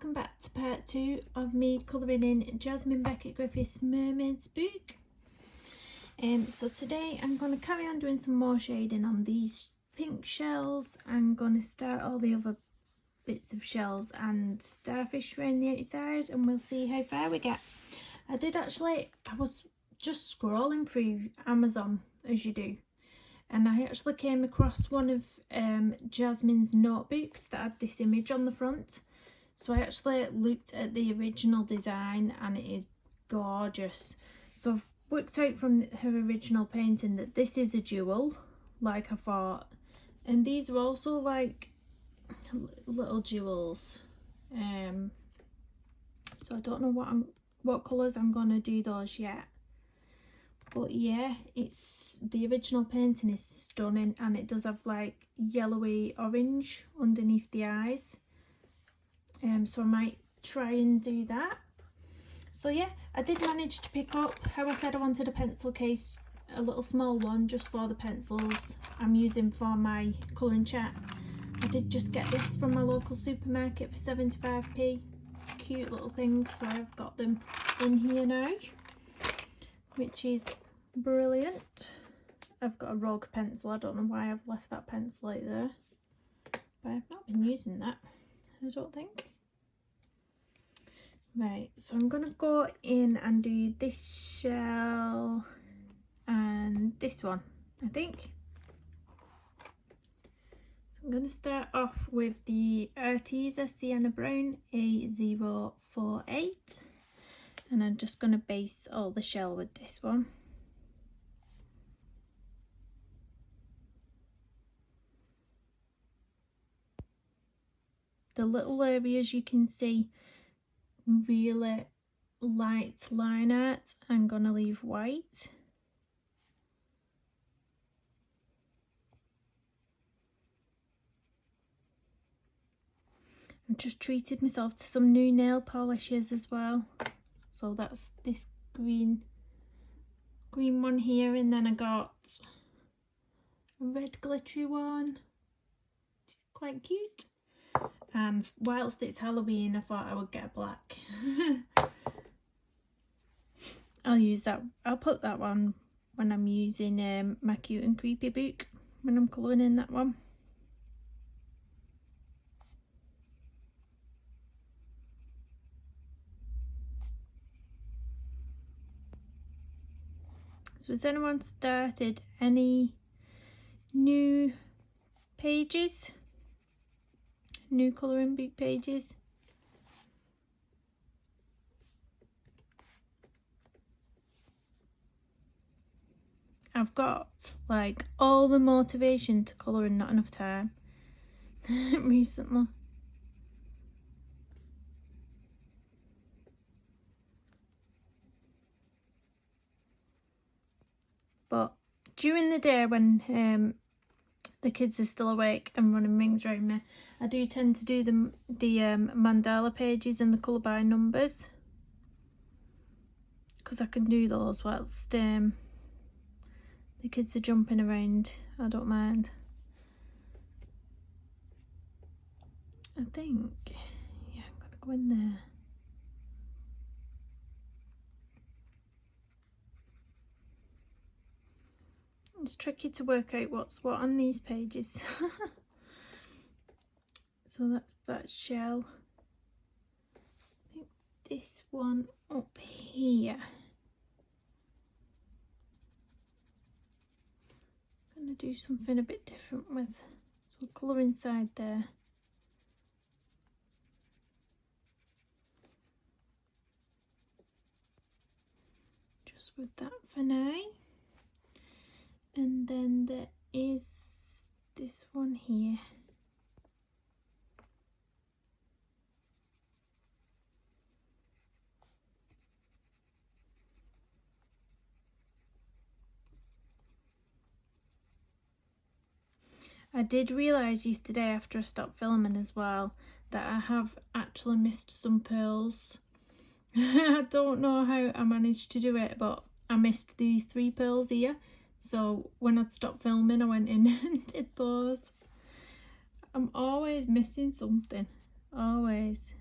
welcome back to part 2 of me colouring in Jasmine Becket-Griffith's Mermaids book. So today I'm going to carry on doing some more shading on these pink shells. I'm going to start all the other bits of shells and starfish around the outside, and we'll see how far we get. I was just scrolling through Amazon, as you do, and I actually came across one of Jasmine's notebooks that had this image on the front. So I actually looked at the original design and it is gorgeous. So I've worked out from her original painting that this is a jewel, like I thought. And these are also like little jewels. So I don't know what colours I'm going to do those yet. But yeah, the original painting is stunning, and it does have like yellowy orange underneath the eyes. So I might try and do that. So yeah, I did manage to pick up, how I said I wanted a pencil case, a little small one just for the pencils I'm using for my colouring charts. I did just get this from my local supermarket for 75p. Cute little things, so I've got them in here now, which is brilliant. I've got a rogue pencil. I don't know why I've left that pencil out there, but I've not been using that, I don't think. Right, so I'm going to go in and do this shell and this one, I think. So I'm going to start off with the Arteza Sienna Brown A048, and I'm just going to base all the shell with this one. The little areas you can see really light line art, I'm going to leave white. I've just treated myself to some new nail polishes as well. So that's this green one here, and then I got a red glittery one, which is quite cute. And whilst it's Halloween, I thought I would get black. I'll use that. I'll put that one when I'm using my Cute and Creepy book, when I'm colouring in that one. So has anyone started any new pages? New colouring book pages? I've got like all the motivation to colour and not enough time recently. But during the day when the kids are still awake and running rings around me, I do tend to do the mandala pages and the colour by numbers, because I can do those whilst the kids are jumping around. I don't mind. I think, yeah, I'm gonna go in there. It's tricky to work out what's what on these pages. So that's that shell. I think this one up here, I'm going to do something a bit different with. So colour inside there. Just with that for now. And then there is this one here. I did realise yesterday after I stopped filming as well that I have actually missed some pearls. I don't know how I managed to do it, but I missed these 3 pearls here. So when I'd stopped filming, I went in and did those. I'm always missing something, always.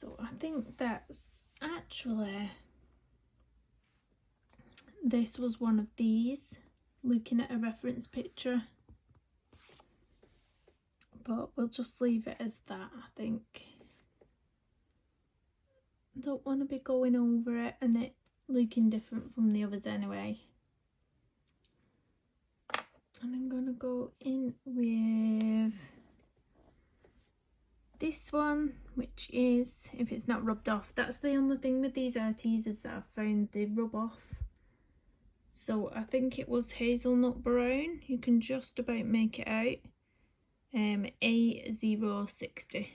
So I think that's actually, this was one of these, looking at a reference picture. But we'll just leave it as that, I think. Don't want to be going over it and it looking different from the others anyway. And I'm going to go in with this one, which is, if it's not rubbed off, that's the only thing with these artisers that I've found, they rub off. So I think it was hazelnut brown. You can just about make it out. A060.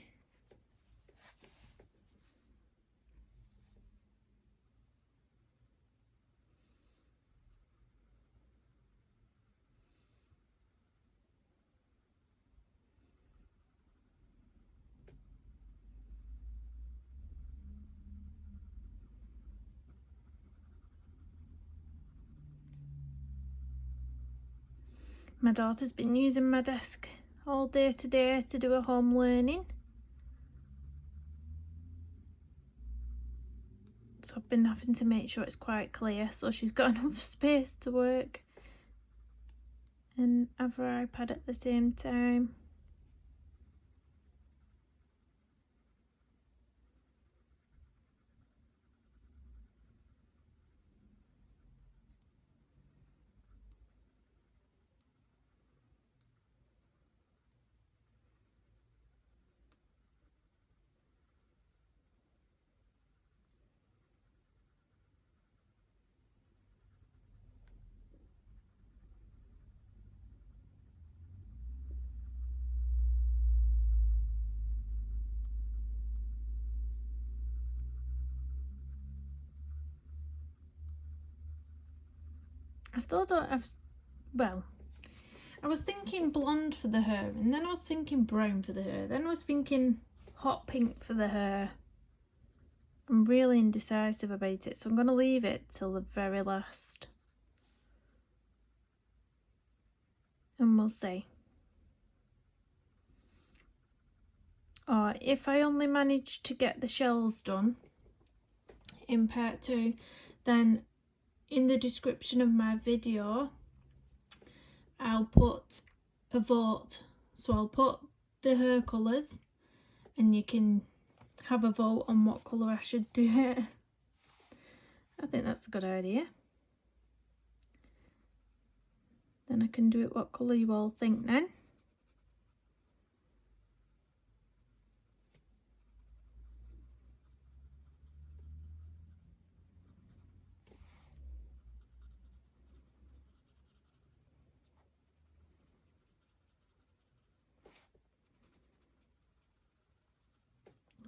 My daughter's been using my desk all day today to do a home learning. So I've been having to make sure it's quite clear so she's got enough space to work and have her iPad at the same time. I still don't have, well, I was thinking blonde for the hair, and then I was thinking brown for the hair, then I was thinking hot pink for the hair. I'm really indecisive about it, so I'm going to leave it till the very last. And we'll see. Or if I only manage to get the shells done in part 2, then in the description of my video I'll put a vote. So I'll put the hair colours and you can have a vote on what colour I should do it. I think that's a good idea. Then I can do it what colour you all think then.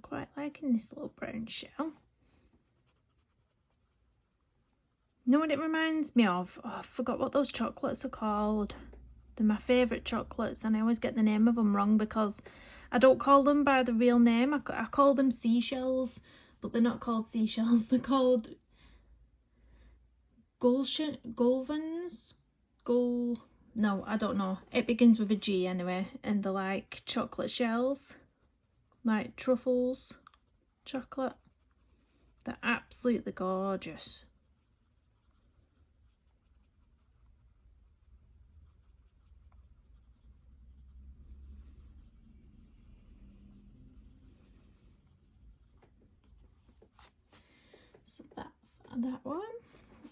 Quite liking this little brown shell. You know what it reminds me of? Oh, I forgot what those chocolates are called. They're my favourite chocolates and I always get the name of them wrong because I don't call them by the real name. I call them seashells, but they're not called seashells. They're called Gulvins? No, I don't know. It begins with a G anyway, and they're like chocolate shells. Like truffles chocolate. They're absolutely gorgeous. So that's that one,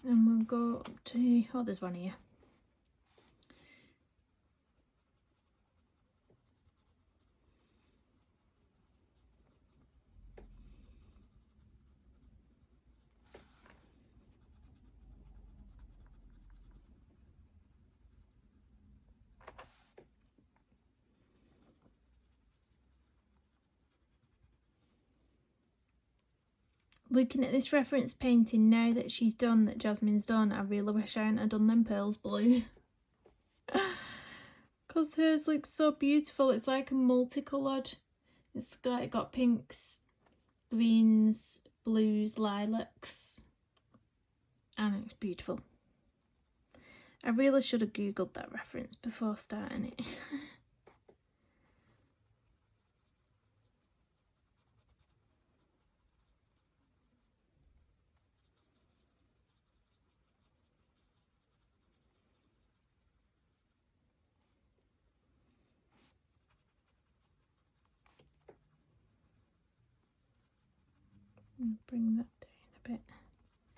and we'll go up to, oh, there's one here. Looking at this reference painting now that she's done, that Jasmine's done, I really wish I hadn't done them pearls blue. Because hers looks so beautiful. It's like a multicoloured. It's like got pinks, greens, blues, lilacs. And it's beautiful. I really should have googled that reference before starting it. bring that down a bit.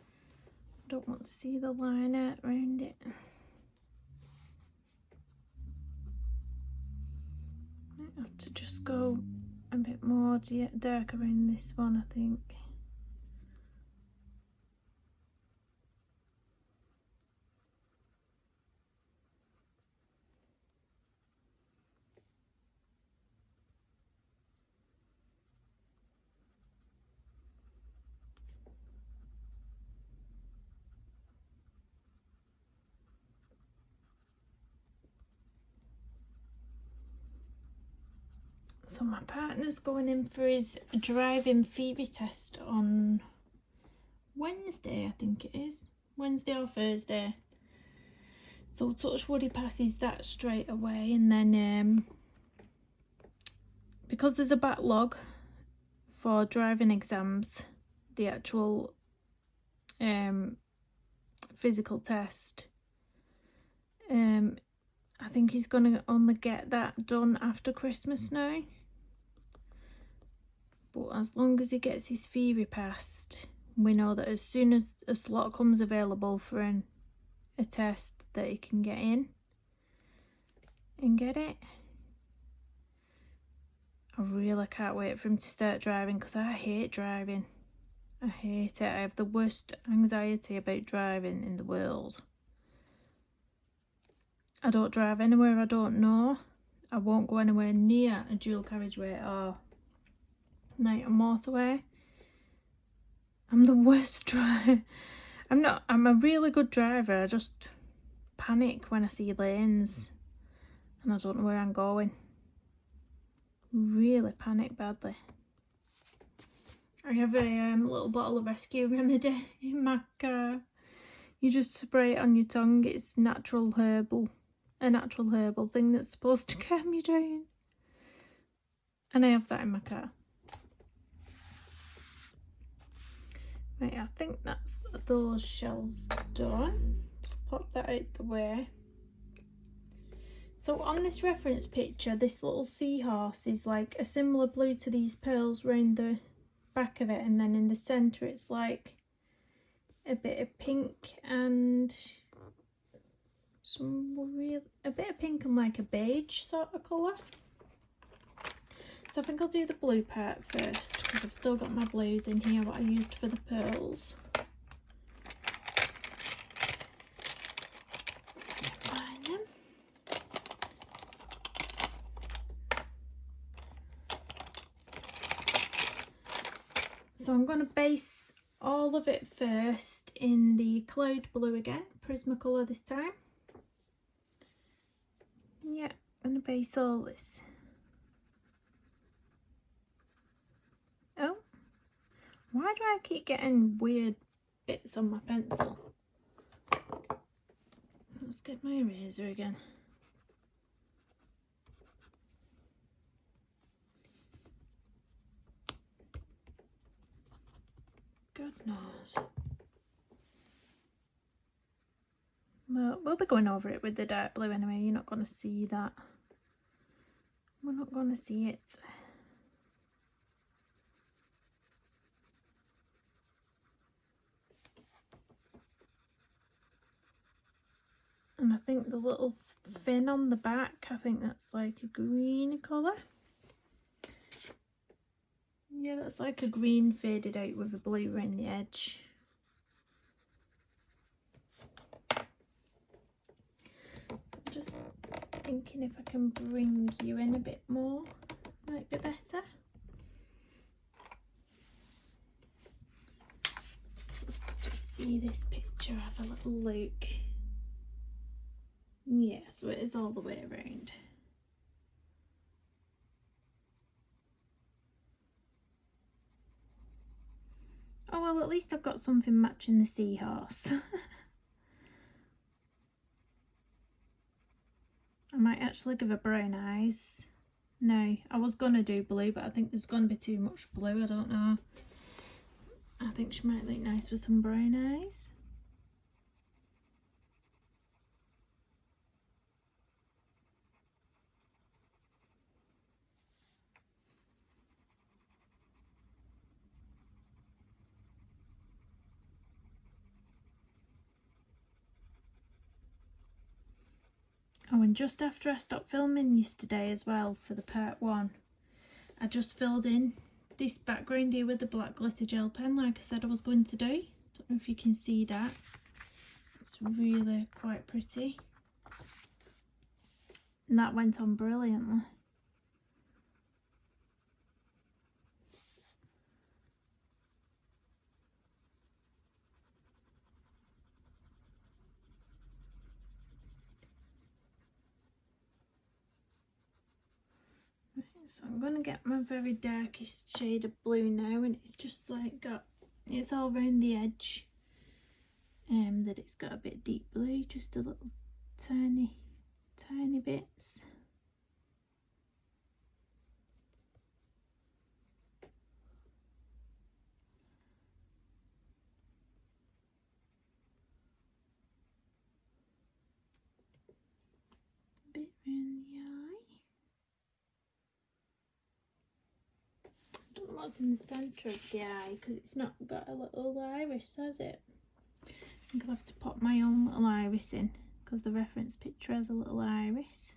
I don't want to see the line out around it. Might have to just go a bit more dark around this one, I think. So my partner's going in for his driving theory test on Wednesday, I think it is. Wednesday or Thursday. So touch wood he passes that straight away, and then because there's a backlog for driving exams, the actual physical test, I think he's going to only get that done after Christmas now. But as long as he gets his theory passed, we know that as soon as a slot comes available for a test, that he can get in and get it. I really can't wait for him to start driving, because I hate driving. I hate it. I have the worst anxiety about driving in the world. I don't drive anywhere I don't know. I won't go anywhere near a dual carriageway or night and motorway. I'm the worst driver. I'm a really good driver. I just panic when I see lanes and I don't know where I'm going. Really panic badly. I have a little bottle of rescue remedy in my car. You just spray it on your tongue. It's a natural herbal thing that's supposed to calm you down. And I have that in my car. Right, I think that's those shells done. Just pop that out the way. So on this reference picture, this little seahorse is like a similar blue to these pearls round the back of it, and then in the centre it's like a bit of pink and a bit of pink and like a beige sort of colour. So I think I'll do the blue part first, because I've still got my blues in here, what I used for the pearls. Find them. So I'm going to base all of it first in the cloud blue again, Prismacolor this time. Yeah, I'm going to base all this. Oh, why do I keep getting weird bits on my pencil? Let's get my eraser again. God knows. Well, we'll be going over it with the dark blue anyway. You're not going to see that. We're not going to see it. And I think the little fin on the back, I think that's like a green colour. Yeah, that's like a green faded out with a blue around the edge. I'm just thinking if I can bring you in a bit more, might be better. Let's just see this picture, have a little look. Yeah, so it is all the way around. Oh well, at least I've got something matching the seahorse. I might actually give her brown eyes. No, I was going to do blue, but I think there's going to be too much blue, I don't know. I think she might look nice with some brown eyes. Oh, and just after I stopped filming yesterday as well for the part 1, I just filled in this background here with the black glitter gel pen like I said I was going to do. Don't know if you can see that. It's really quite pretty. And that went on brilliantly. So I'm going to get my very darkest shade of blue now, and it's just like it's all around the edge, that it's got a bit deep blue, just a little tiny bits. A bit around the eye. I don't know what's in the centre of the eye because it's not got a little iris, has it? I think I'll have to pop my own little iris in because the reference picture has a little iris.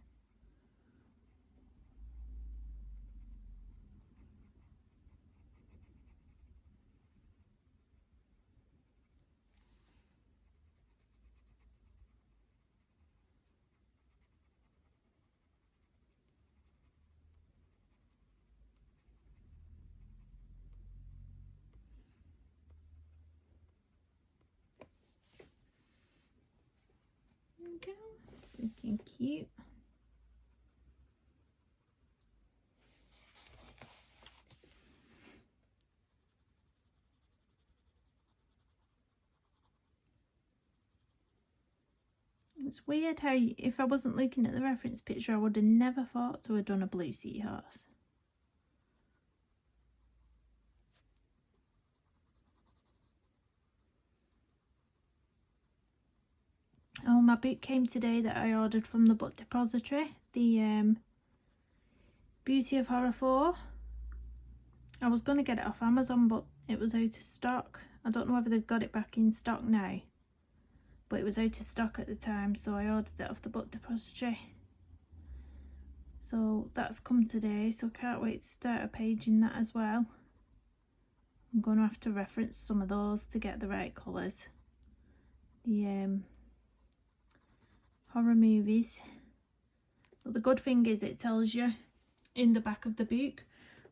There we go, it's looking cute. It's weird how if I wasn't looking at the reference picture I would have never thought to have done a blue seahorse. Oh, my book came today that I ordered from the book depository, the Beauty of Horror 4. I was going to get it off Amazon but it was out of stock. I don't know whether they've got it back in stock now, but it was out of stock at the time, so I ordered it off the book depository. So that's come today, so can't wait to start a page in that as well. I'm going to have to reference some of those to get the right colours. The horror movies. But the good thing is it tells you in the back of the book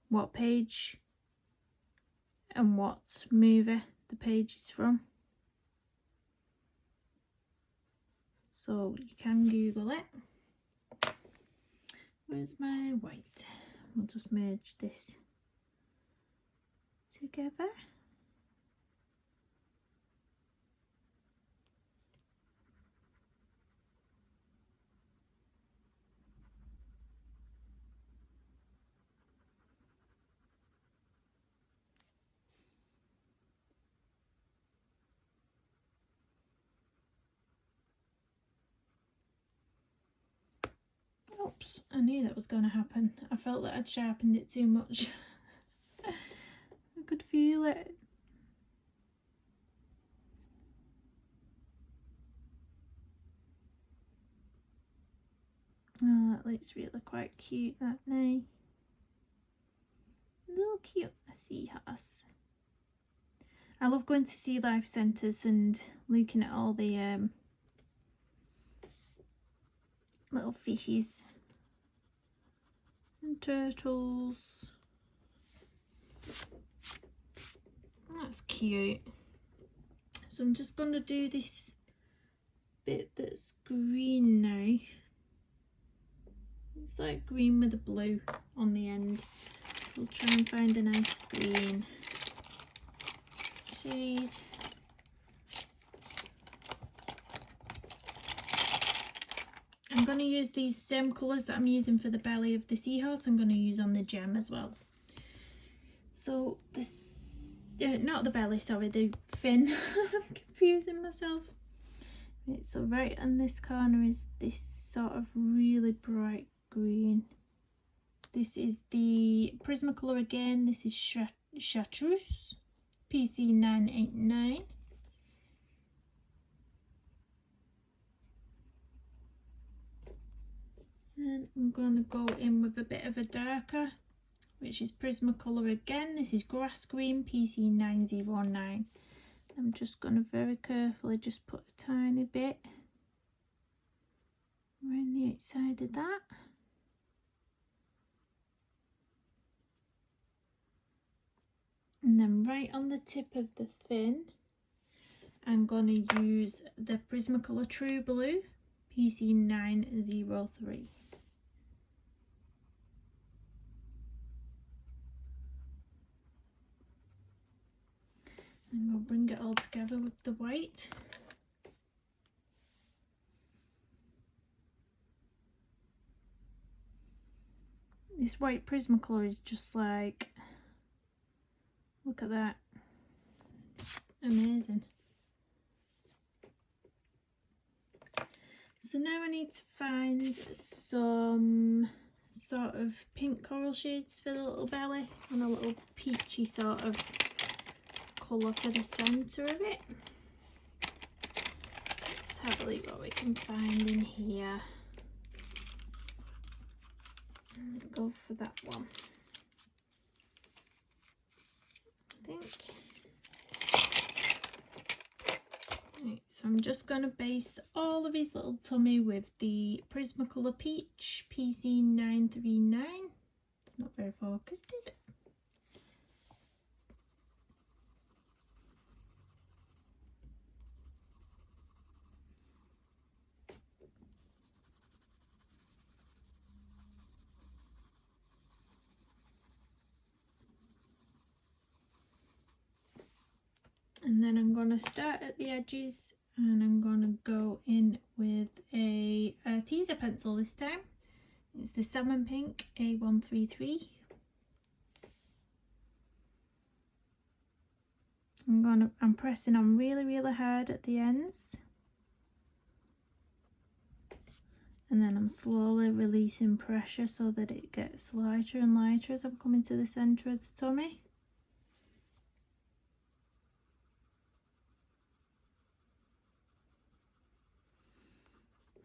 what page and what movie the page is from. So you can Google it. Where's my white? We'll just merge this together. Oops, I knew that was going to happen. I felt that I'd sharpened it too much. I could feel it. Oh, that looks really quite cute, that now. Little cute seahorse. I love going to sea life centres and looking at all the little fishies and turtles. That's cute. So I'm just going to do this bit that's green now. It's like green with a blue on the end. So we'll try and find a nice green shade. I'm going to use these same colours that I'm using for the belly of the seahorse. I'm going to use on the gem as well. So this, not the belly, sorry, the fin. I'm confusing myself. Right, so right in this corner is this sort of really bright green. This is the Prismacolor again. This is Chartreuse PC 989. Then I'm going to go in with a bit of a darker, which is Prismacolor again. This is Grass Green PC909. I'm just going to very carefully just put a tiny bit around the outside of that. And then right on the tip of the fin, I'm going to use the Prismacolor True Blue PC903. And we'll bring it all together with the white. This white Prismacolor is just like, look at that, it's amazing. So now I need to find some sort of pink coral shades for the little belly and a little peachy sort of colour for the centre of it. Let's have a look what we can find in here. Go for that one, I think. Right, so I'm just going to base all of his little tummy with the Prismacolor Peach PC939. It's not very focused, is it? And then I'm going to start at the edges and I'm going to go in with a teaser pencil this time. It's the Salmon Pink A133. I'm pressing on really hard at the ends. And then I'm slowly releasing pressure so that it gets lighter and lighter as I'm coming to the centre of the tummy.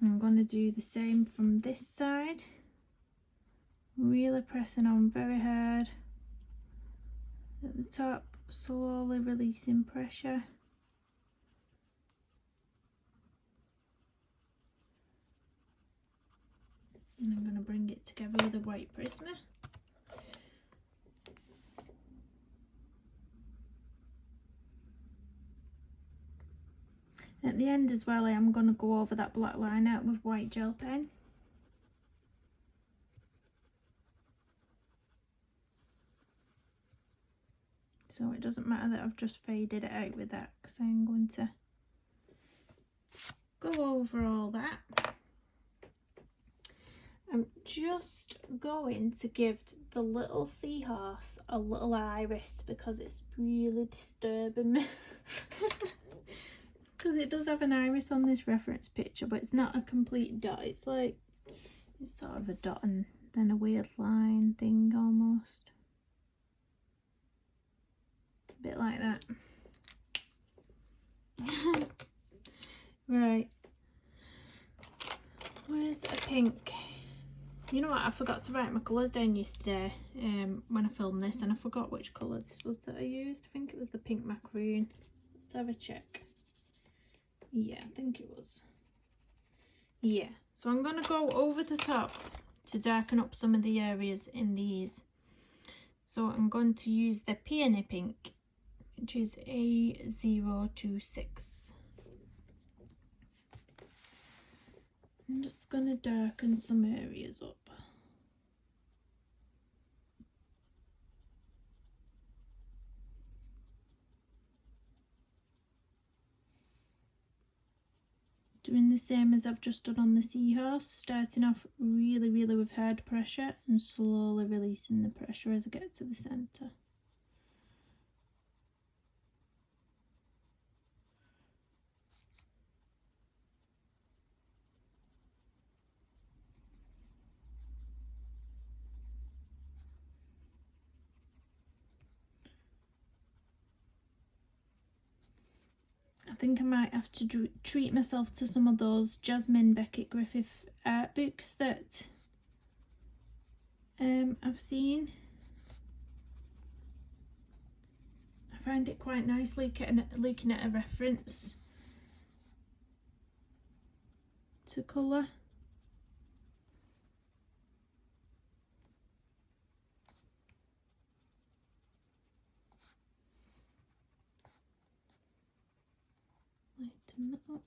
I'm going to do the same from this side, really pressing on very hard at the top, slowly releasing pressure. And I'm going to bring it together with a white Prisma. At the end as well, I am going to go over that black line out with white gel pen. So it doesn't matter that I've just faded it out with that, because I'm going to go over all that. I'm just going to give the little seahorse a little iris because it's really disturbing me. Because it does have an iris on this reference picture, but it's not a complete dot. It's like, it's sort of a dot and then a weird line thing almost. A bit like that. Right. Where's a pink? You know what, I forgot to write my colours down yesterday when I filmed this, and I forgot which colour this was that I used. I think it was the pink macaroon. Let's have a check. Yeah, I think it was. Yeah, so I'm going to go over the top to darken up some of the areas in these. So I'm going to use the Peony Pink, which is A026. I'm just going to darken some areas up. Doing the same as I've just done on the seahorse, starting off really with hard pressure and slowly releasing the pressure as I get to the centre. I think I might have to treat myself to some of those Jasmine Becket-Griffith art books that I've seen. I find it quite nice looking at a reference to colour. Lighten that up.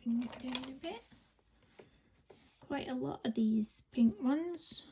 Bring it down a bit. There's quite a lot of these pink ones.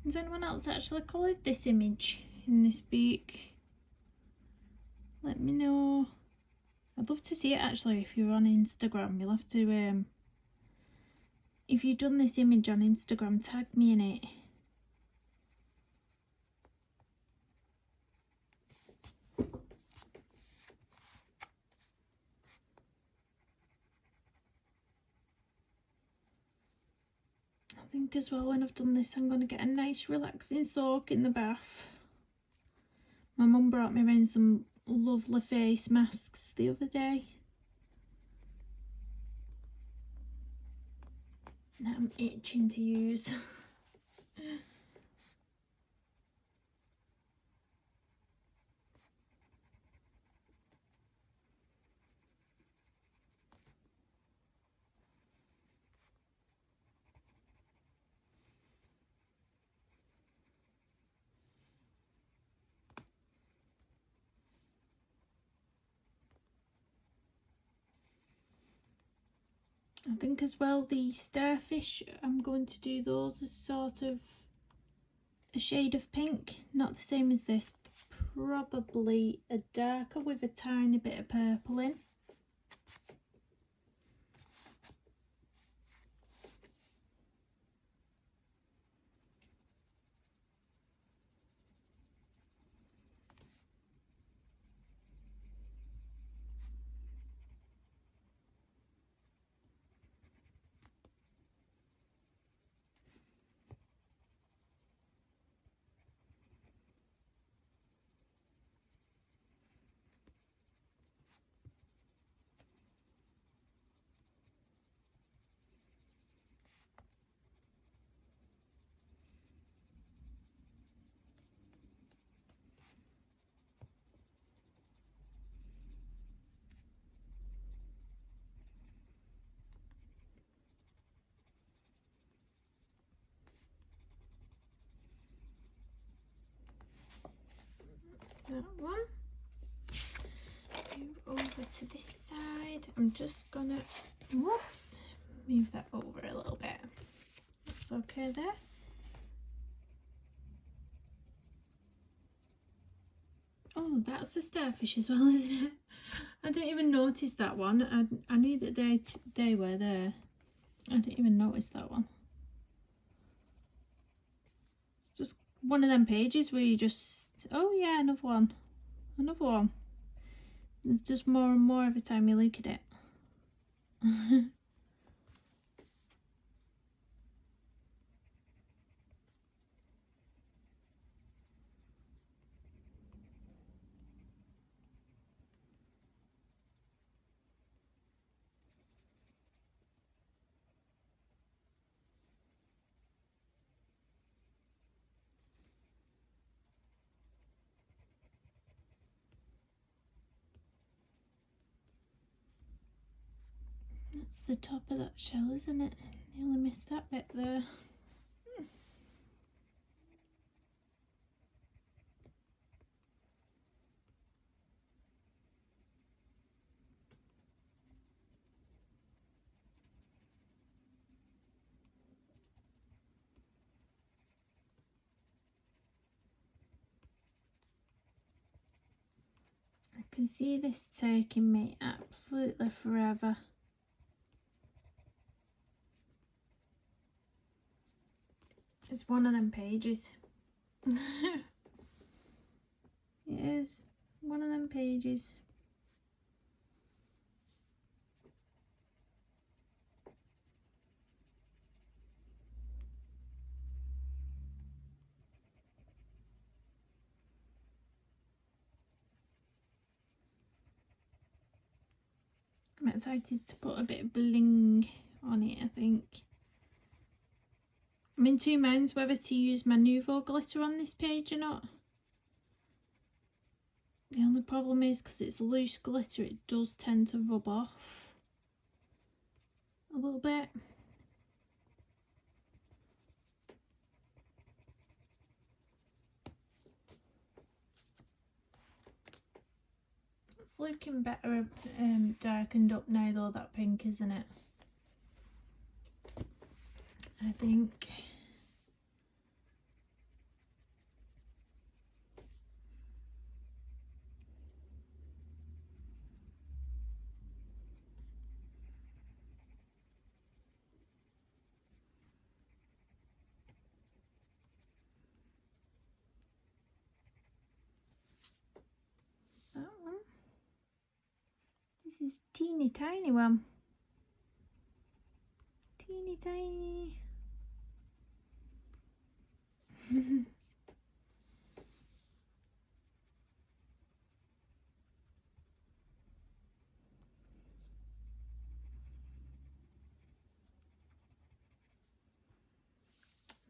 Has anyone else actually coloured this image in this book? Let me know. I'd love to see it actually. If you're on Instagram, you'll have to if you've done this image on Instagram, tag me in it. I think as well, when I've done this, I'm going to get a nice relaxing soak in the bath. My mum brought me around some lovely face masks the other day that I'm itching to use. I think as well the starfish, I'm going to do those as sort of a shade of pink, not the same as this, probably a darker with a tiny bit of purple in. That one. Move over to this side. I'm just gonna, whoops, move that over a little bit. That's okay there. Oh, that's the starfish as well, isn't it? I didn't even notice that one. I knew that they were there. I didn't even notice that one. It's just one of them pages where you just, oh yeah, another one, another one. There's just more and more every time you look at it. That's the top of that shell, isn't it? Nearly missed that bit there. I can see this taking me absolutely forever. It's one of them pages. It is one of them pages. I'm excited to put a bit of bling on it, I think. I'm in two minds whether to use my Nouveau glitter on this page or not. The only problem is because it's loose glitter, it does tend to rub off a little bit. It's looking better darkened up now though, that pink, isn't it? I think. That one. This is teeny tiny one. Teeny tiny. I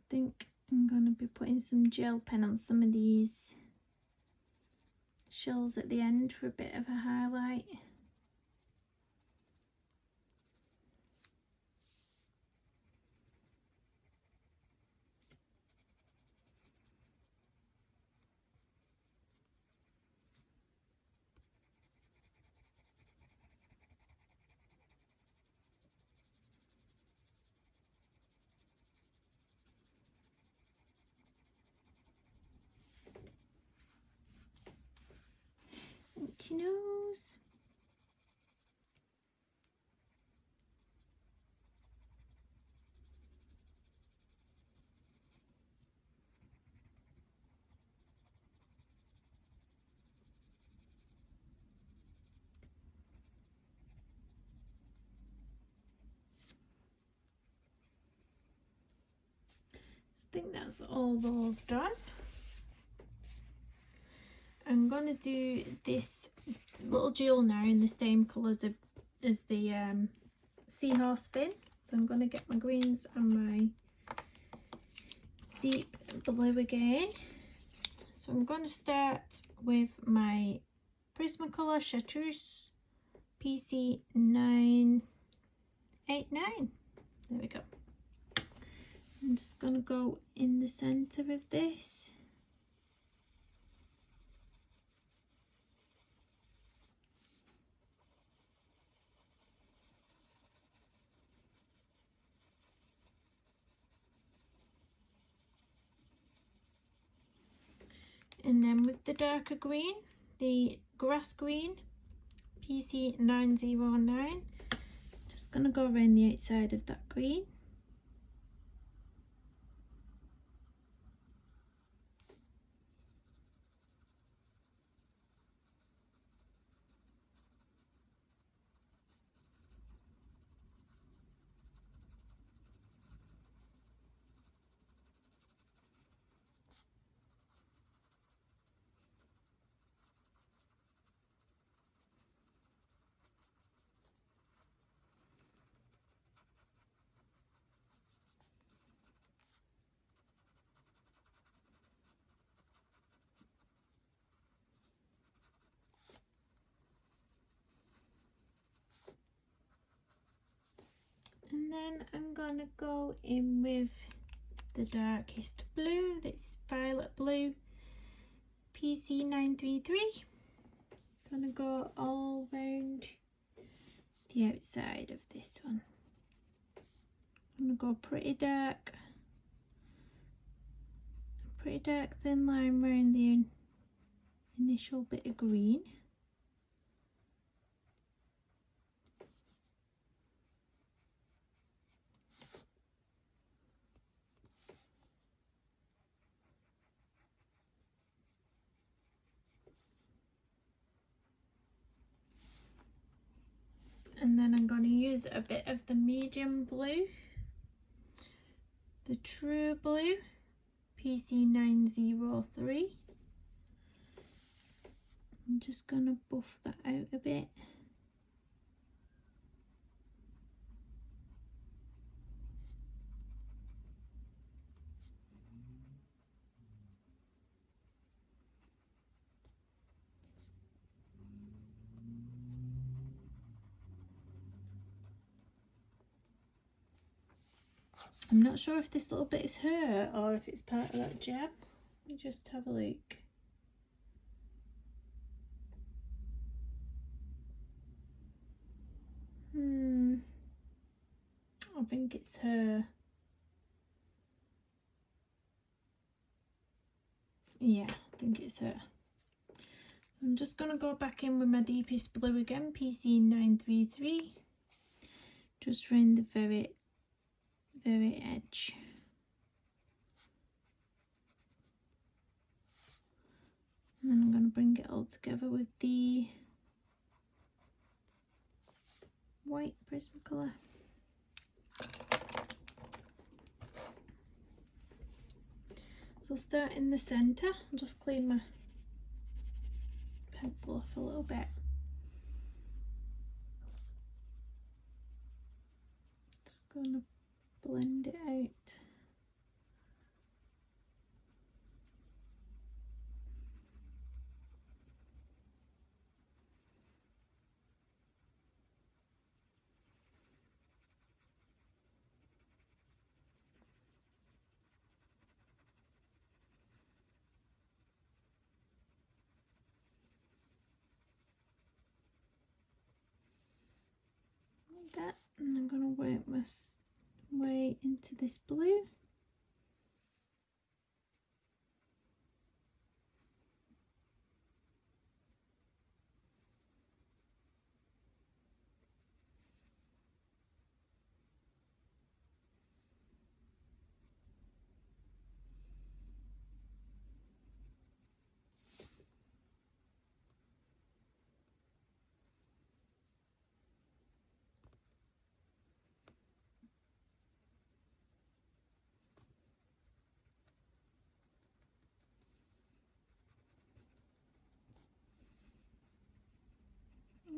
think I'm going to be putting some gel pen on some of these shells at the end for a bit of a highlight. Itchy nose. I think that's all those done. I'm going to do this little jewel now in the same colours as the seahorse fin. So I'm going to get my greens and my deep blue again. So I'm going to start with my Prismacolor Chartreuse PC989. There we go. I'm just going to go in the centre of this. And then with the darker green, the grass green PC909, just going to go around the outside of that green. And then I'm gonna go in with the darkest blue, this violet blue, PC933. Gonna go all round the outside of this one. I'm gonna go pretty dark thin line around the initial bit of green. And then I'm going to use a bit of the medium blue, the true blue, PC903. I'm just going to buff that out a bit. I'm not sure if this little bit is her or if it's part of that gem. Let me just have a look. I think it's her. Yeah, I think it's her. So I'm just going to go back in with my deepest blue again, PC933, just round the very edge. And then I'm going to bring it all together with the white Prismacolor. So I'll start in the centre. I'll just clean my pencil off a little bit. Just going to blend it out. That, and I'm going to work my way into this blue.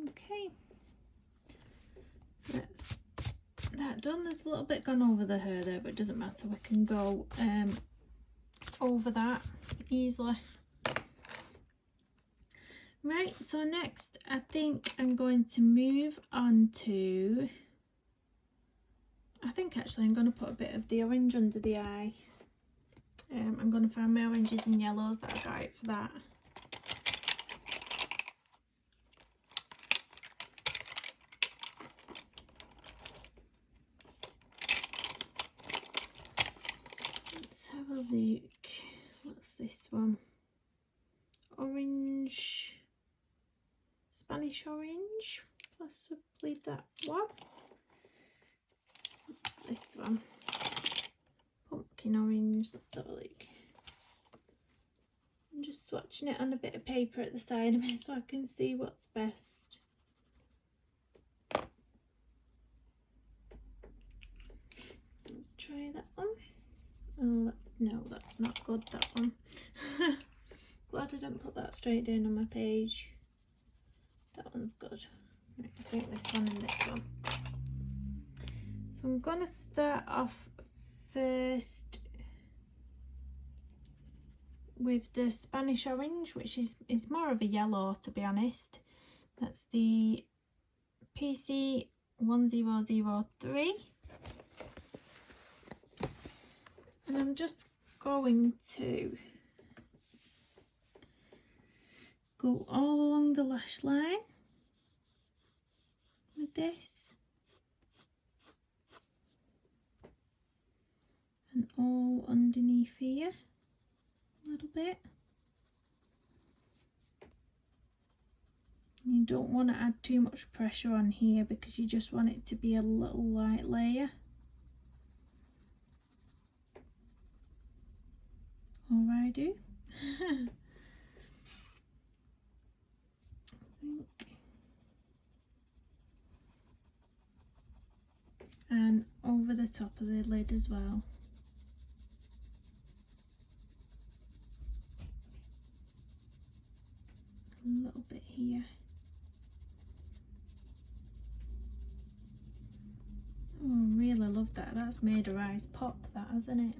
Okay, that's that done. There's a little bit gone over the hair there, but it doesn't matter. We can go over that easily. Right, so next I think I'm going to move on to, I think actually I'm going to put a bit of the orange under the eye. I'm going to find my oranges and yellows that I got out for that. Let's have a look. What's this one? Orange, Spanish orange, possibly that one. What's this one? Pumpkin orange. Let's have a look. I'm just swatching it on a bit of paper at the side of me so I can see what's best. Let's try that one. Oh, no, that's not good, that one. Glad I didn't put that straight down on my page. That one's good. Right, I think this one and this one. So I'm going to start off first with the Spanish orange, which is more of a yellow, to be honest. That's the PC1003. And I'm just going to go all along the lash line with this, and all underneath here a little bit. You don't want to add too much pressure on here because you just want it to be a little light layer. Or I do. I think. And over the top of the lid as well. A little bit here. Oh, I really love that. That's made her eyes pop, that, hasn't it?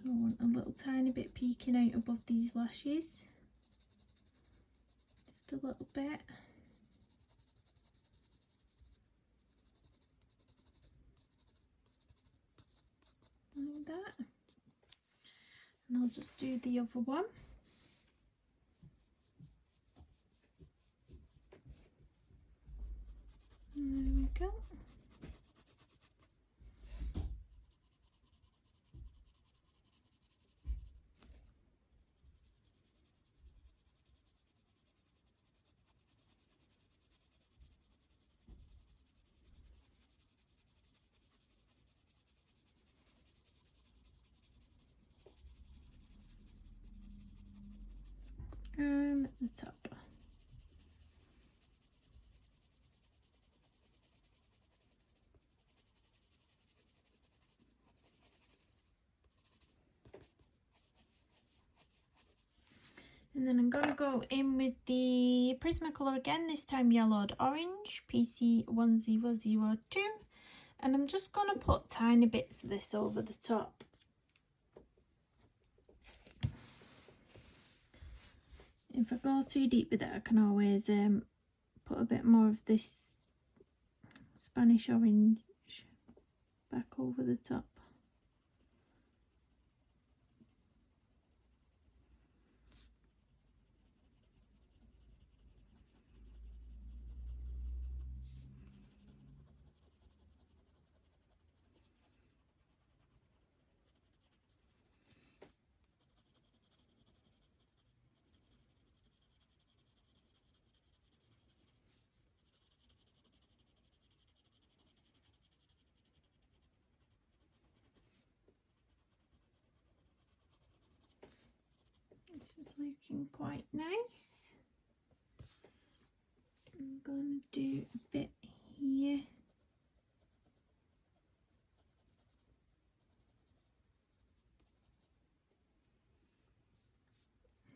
So I want a little tiny bit peeking out above these lashes. Just a little bit. Like that. And I'll just do the other one. And there we go. And the top. And then I'm going to go in with the Prismacolor again, this time yellowed orange, PC1002. And I'm just going to put tiny bits of this over the top. If I go too deep with it, I can always put a bit more of this Spanish orange back over the top. This is looking quite nice. I'm going to do a bit here.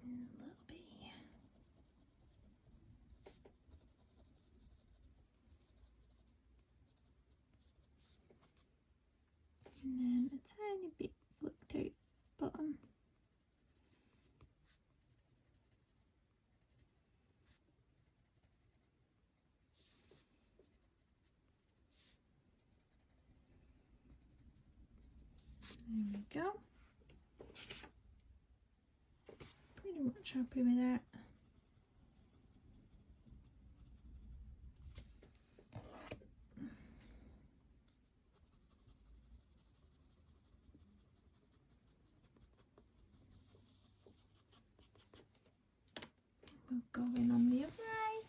And a little bit here. And then a tiny bit flipped out bottom. There we go. Pretty much happy with that. We'll go in on the other eye.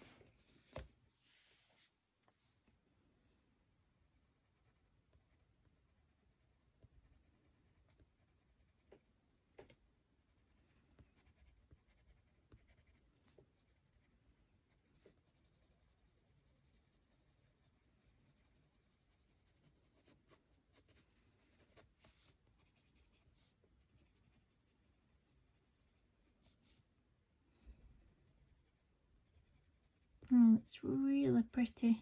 Oh, it's really pretty.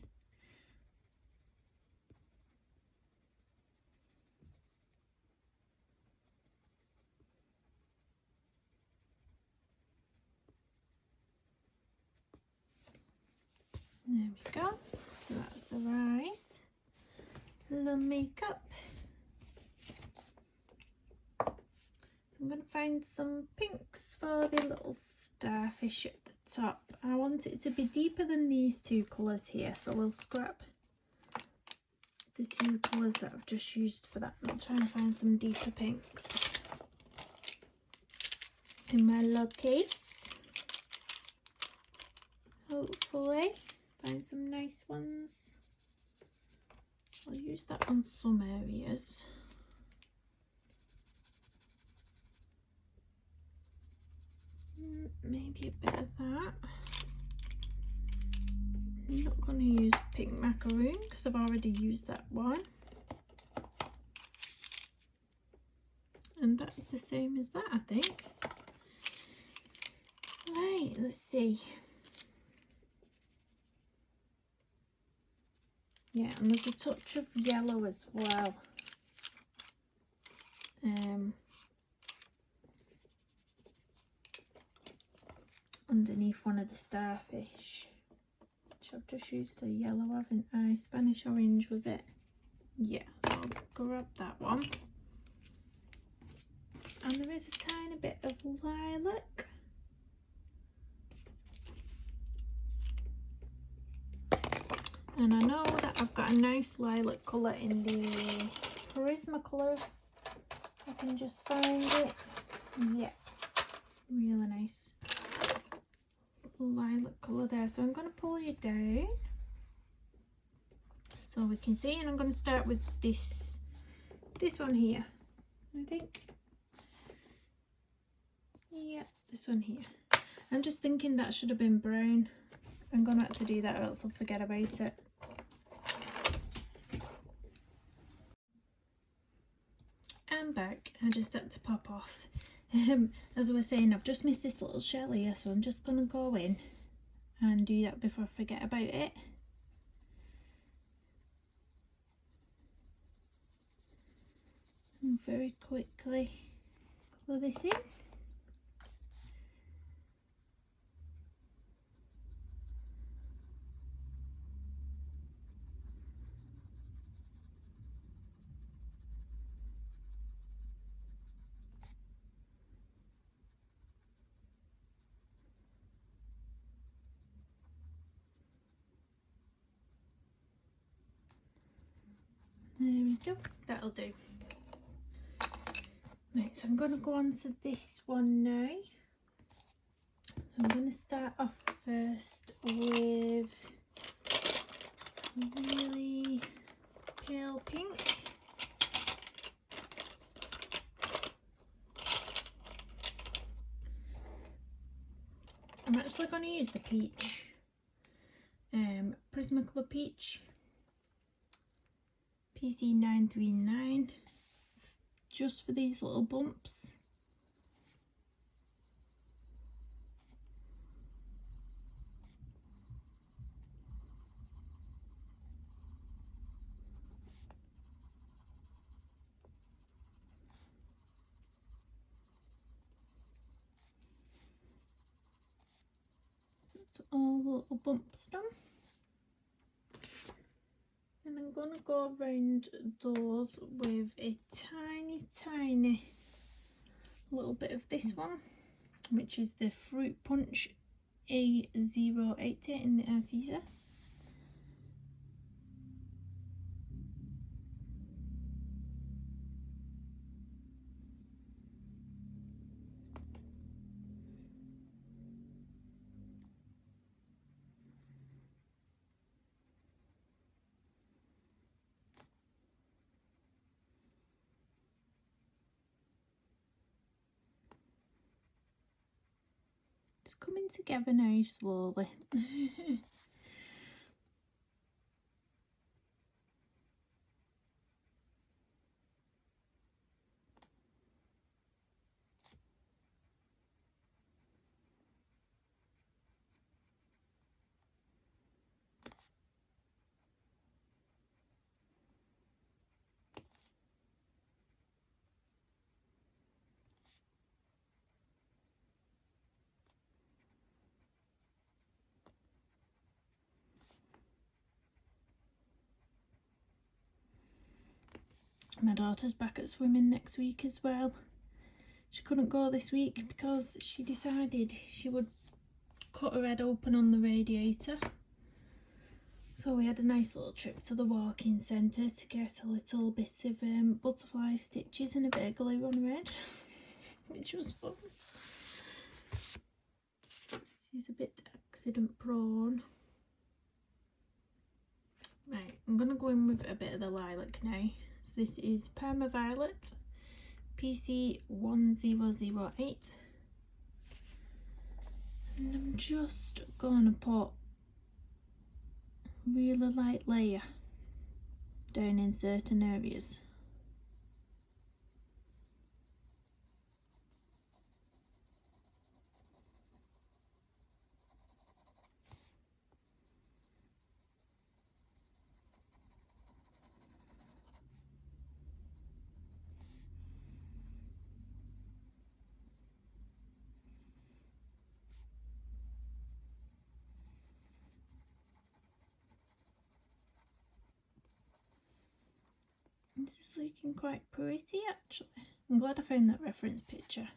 There we go. So that's the eyes. The makeup. I'm going to find some pinks for the little starfish at the top. I want it to be deeper than these two colours here, so we'll scrap the two colours that I've just used for that. I'll try and find some deeper pinks in my lug case. Hopefully find some nice ones. I'll use that on some areas. Maybe a bit of that. I'm not going to use pink macaroon because I've already used that one. And that is the same as that, I think. Right, let's see. Yeah, and there's a touch of yellow as well. Underneath one of the starfish, which I've just used a yellow, haven't I? Spanish orange, was it? Yeah, so I'll grab that one. And there is a tiny bit of lilac. And I know that I've got a nice lilac colour in the Charisma colour. I can just find it. Yeah, really nice lilac colour there. So I'm going to pull you down so we can see, and I'm going to start with this one here, I think. Yeah, this one here. I'm just thinking that should have been brown. I'm going to have to do that or else I'll forget about it. I'm back. I just had to pop off. As I was saying, I've just missed this little shell here, so I'm just going to go in and do that before I forget about it. And very quickly colour this in. There we go, that'll do. Right, so I'm going to go on to this one now. So I'm going to start off first with really pale pink. I'm actually going to use the peach, Prismacolor Peach, PC939, just for these little bumps. So it's all the little bumps done. And I'm going to go around those with a tiny little bit of this one, which is the Fruit Punch A080 in the Arteza. It's coming together now slowly. My daughter's back at swimming next week as well. she couldn't go this week because she decided she would cut her head open on the radiator. So we had a nice little trip to the walk-in centre to get a little bit of butterfly stitches and a bit of glue on her head, which was fun. She's a bit accident prone. Right, I'm going to go in with a bit of the lilac now. So this is Perma Violet PC1008. And I'm just going to put really light layer down in certain areas. This is looking quite pretty actually. I'm glad I found that reference picture.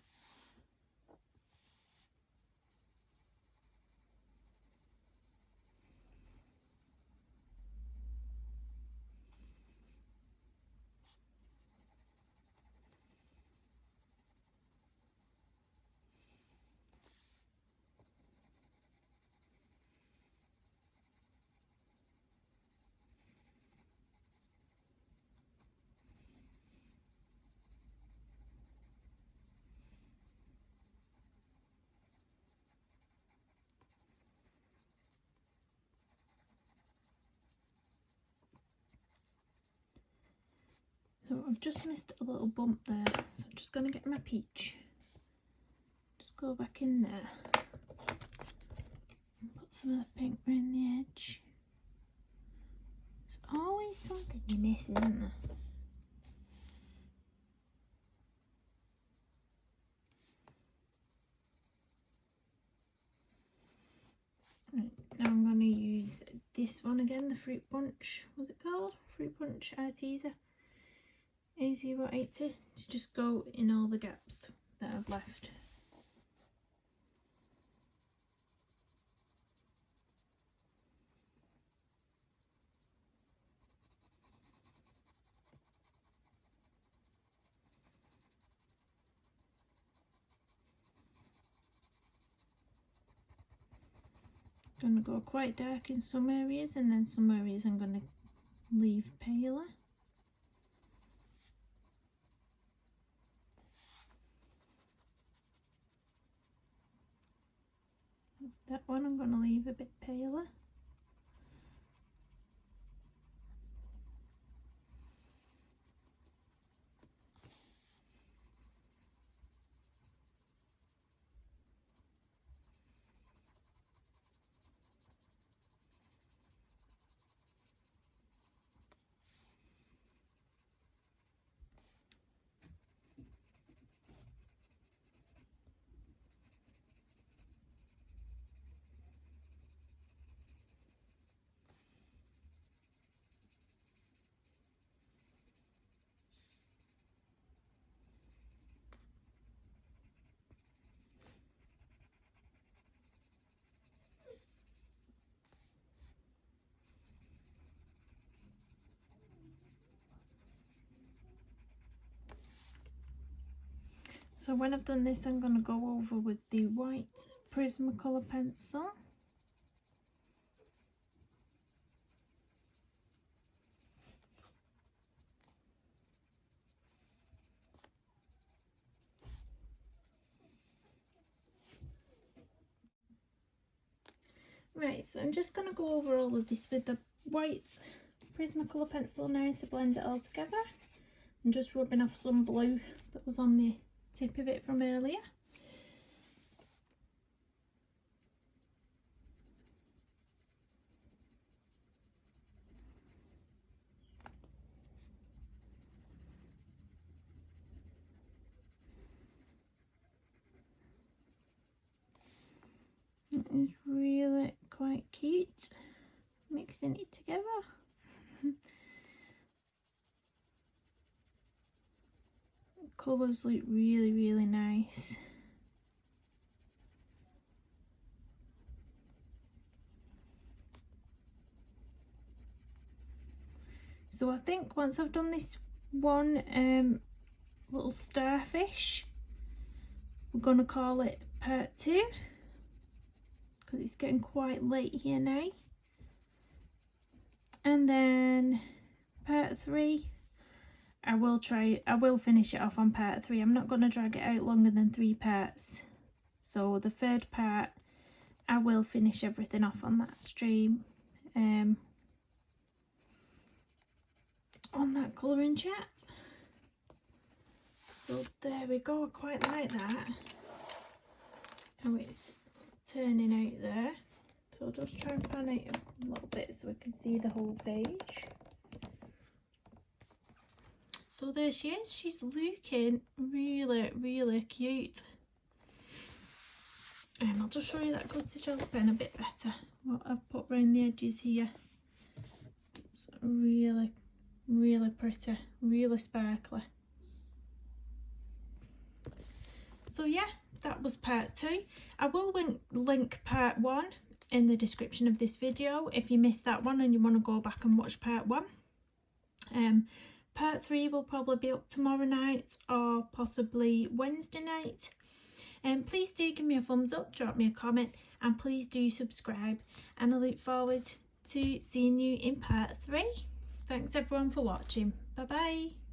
So I've just missed a little bump there, so I'm just going to get my peach. Just go back in there and put some of the pink around the edge. There's always something you miss, isn't there? Right, now I'm going to use this one again, the Fruit Punch, what's it called? Fruit Punch Artesa A080 to just go in all the gaps that I've left. I'm going to go quite dark in some areas, and then some areas I'm going to leave paler. That one I'm going to leave a bit paler. So when I've done this, I'm going to go over with the white Prismacolor pencil. Right, so I'm just going to go over all of this with the white Prismacolor pencil now to blend it all together. I'm just rubbing off some blue that was on the tip of it from earlier. It is really quite cute, mixing it together. Colours look really, really nice. So I think once I've done this one little starfish, we're going to call it part 2, because it's getting quite late here now. And then part 3, I will finish it off on part 3. I'm not going to drag it out longer than 3 parts. So the third part, I will finish everything off on that stream. On that colouring chat. So there we go. I quite like that, how it's turning out there. So I'll just try and pan out a little bit so we can see the whole page. So there she is. She's looking really, really cute. I'll just show you that glitter gel pen a bit better, what I've put around the edges here. It's really, really pretty, really sparkly. So yeah, that was part 2. I will link part 1 in the description of this video if you missed that one and you want to go back and watch part 1. Part 3 will probably be up tomorrow night or possibly Wednesday night. Please do give me a thumbs up, drop me a comment, and please do subscribe, and I look forward to seeing you in part 3. Thanks everyone for watching. Bye bye.